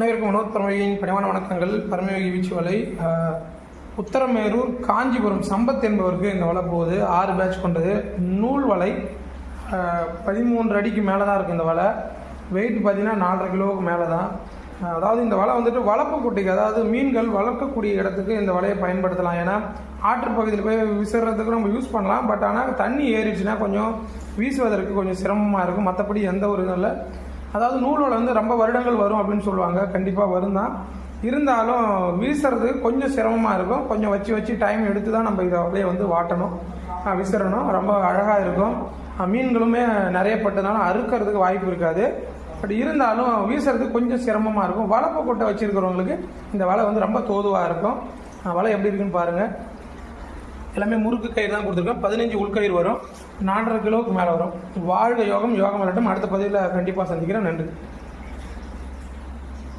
அனைவருக்கும் வினோத் பரமயோகியின் பணிவான வணக்கங்கள். பரமயோகி வீச்சு வலை உத்தரமேரூர் காஞ்சிபுரம் சம்பத் என்பவருக்கு இந்த வலை போகுது. 6 பேட்ச் கொண்டது. நூல் வலை 13 அடிக்கு மேலே தான் இருக்குது. இந்த வலை வெயிட் பார்த்தீங்கன்னா 4.5 கிலோவுக்கு மேலே தான். அதாவது இந்த வலை வந்துட்டு வளர்ப்பு குட்டிக்கு, அதாவது மீன்கள் வளர்க்கக்கூடிய இடத்துக்கு இந்த வலையை பயன்படுத்தலாம். ஏன்னா ஆற்று பகுதியில் போய் விசிறதுக்கு நம்ம யூஸ் பண்ணலாம். பட் ஆனால் தண்ணி ஏறிடுச்சுன்னா கொஞ்சம் வீசுவதற்கு கொஞ்சம் சிரமமாக இருக்கும். மற்றபடி எந்த ஒரு இதுவும் இல்லை. அதாவது நூல் வலை வந்து ரொம்ப வருடங்கள் வரும் அப்படின்னு சொல்லுவாங்க. கண்டிப்பாக வரும் தான். இருந்தாலும் வீசுறது கொஞ்சம் சிரமமாக இருக்கும். கொஞ்சம் வச்சு டைம் எடுத்து தான் நம்ம இதை வலையை வந்து வாட்டணும், விசிறணும். ரொம்ப அழகாக இருக்கும். மீன்களுமே நிறைய பட்டதுனால அறுக்கிறதுக்கு வாய்ப்பு இருக்காது. பட் இருந்தாலும் வீசுறதுக்கு கொஞ்சம் சிரமமாக இருக்கும். வளர்ப்பு கொட்டை வச்சுருக்கிறவங்களுக்கு இந்த வலை வந்து ரொம்ப தோதுவாக இருக்கும். வலை எப்படி இருக்குன்னு பாருங்கள். எல்லாமே முறுக்கு கயிறு தான் கொடுத்துருக்கோம். 15 உள்கயிறு வரும். 4.5 கிலோவுக்கு மேலே வரும். வாழ்க யோகம், யோகம் வரட்டும். அடுத்த பதிவில் கண்டிப்பாக சந்திக்கிறேன். நன்றி.